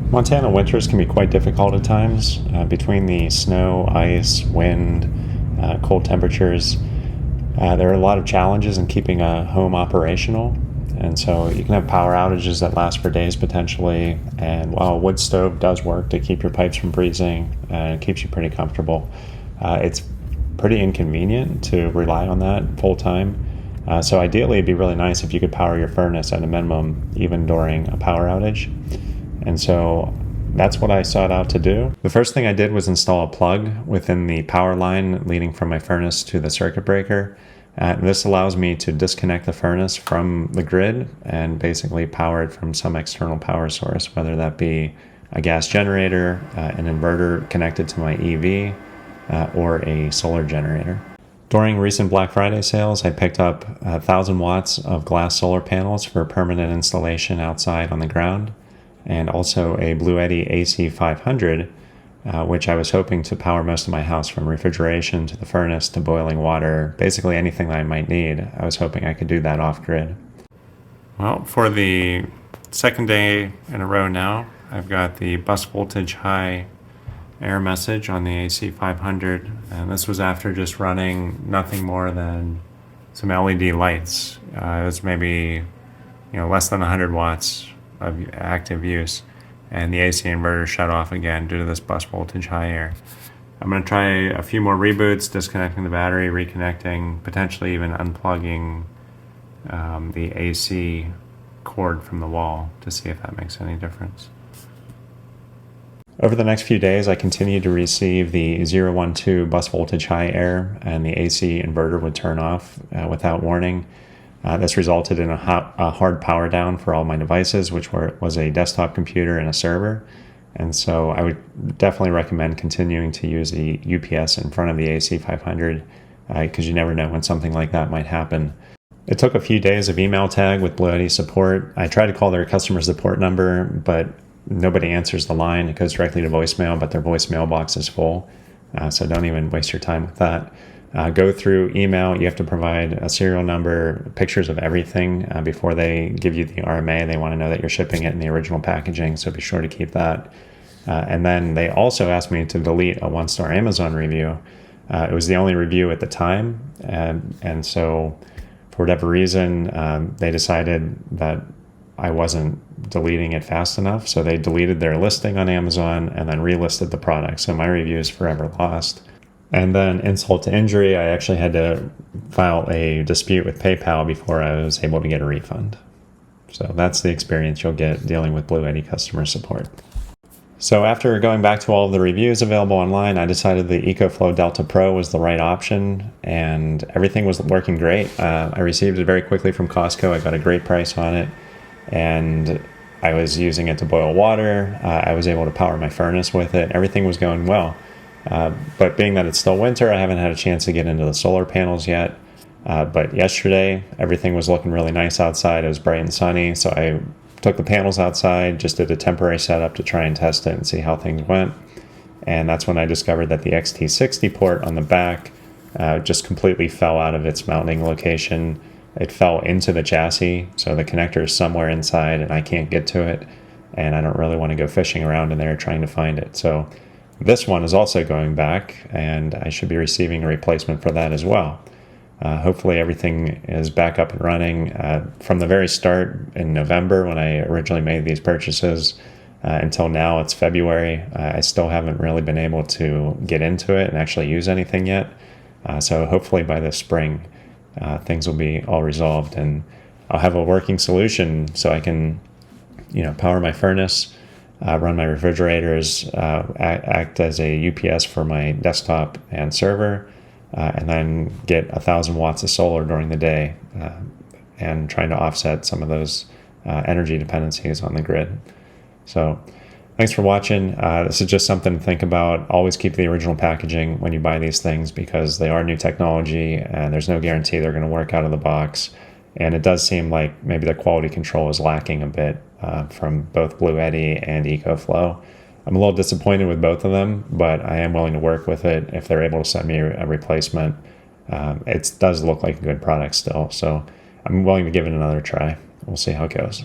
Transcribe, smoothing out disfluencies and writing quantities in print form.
Montana winters can be quite difficult at times. Between the snow, ice, wind, cold temperatures, there are a lot of challenges in keeping a home operational. And so you can have power outages that last for days potentially. And while a wood stove does work to keep your pipes from freezing, it keeps you pretty comfortable. It's pretty inconvenient to rely on that full time. So ideally, it'd be really nice if you could power your furnace at a minimum, even during a power outage. And so that's what I sought out to do. The first thing I did was install a plug within the power line leading from my furnace to the circuit breaker. This allows me to disconnect the furnace from the grid and basically power it from some external power source, whether that be a gas generator, an inverter connected to my EV, or a solar generator. During recent Black Friday sales, I picked up 1,000 watts of glass solar panels for permanent installation outside on the ground, and also a Bluetti AC500, which I was hoping to power most of my house from refrigeration to the furnace to boiling water, basically anything that I might need. I was hoping I could do that off-grid. Well, for the second day in a row now, I've got the bus voltage high error message on the AC500, and this was after just running nothing more than some LED lights. It was maybe less than 100 watts of active use, and the AC inverter shut off again due to this bus voltage high error. I'm going to try a few more reboots, disconnecting the battery, reconnecting, potentially even unplugging the AC cord from the wall to see if that makes any difference. Over the next few days, I continued to receive the 012 bus voltage high error, and the AC inverter would turn off without warning. This resulted in a hard power down for all my devices, which was a desktop computer and a server. And so I would definitely recommend continuing to use the UPS in front of the AC500 because you never know when something like that might happen. It took a few days of email tag with Bluetti support. I tried to call their customer support number, but nobody answers the line. It goes directly to voicemail, but their voicemail box is full. So don't even waste your time with that. Go through email. You have to provide a serial number, pictures of everything before they give you the RMA. They want to know that you're shipping it in the original packaging, so be sure to keep that. And then they also asked me to delete a 1-star Amazon review. It was the only review at the time, and so for whatever reason, they decided that I wasn't deleting it fast enough, so they deleted their listing on Amazon and then relisted the product. So my review is forever lost. And then insult to injury, I actually had to file a dispute with PayPal before I was able to get a refund. So that's the experience you'll get dealing with Bluetti customer support. So after going back to all of the reviews available online, I decided the Ecoflow Delta Pro was the right option, and everything was working great. I received it very quickly from Costco. I got a great price on it, and I was using it to boil water. I was able to power my furnace with it. Everything was going well. But being that it's still winter, I haven't had a chance to get into the solar panels yet. But yesterday, everything was looking really nice outside. It was bright and sunny, so I took the panels outside, just did a temporary setup to try and test it and see how things went. And that's when I discovered that the XT60 port on the back just completely fell out of its mounting location. It fell into the chassis, so the connector is somewhere inside and I can't get to it. And I don't really want to go fishing around in there trying to find it. So this one is also going back, and I should be receiving a replacement for that as well. Hopefully everything is back up and running. From the very start in November when I originally made these purchases until now, it's February. I still haven't really been able to get into it and actually use anything yet. So hopefully by this spring, things will be all resolved and I'll have a working solution so I can, power my furnace, run my refrigerators, act as a UPS for my desktop and server, and then get 1,000 watts of solar during the day and trying to offset some of those energy dependencies on the grid. So thanks for watching. This is just something to think about. Always keep the original packaging when you buy these things because they are new technology and there's no guarantee they're going to work out of the box. And it does seem like maybe the quality control is lacking a bit from both Bluetti and Ecoflow. I'm a little disappointed with both of them, but I am willing to work with it if they're able to send me a replacement. It does look like a good product still, so I'm willing to give it another try. We'll see how it goes.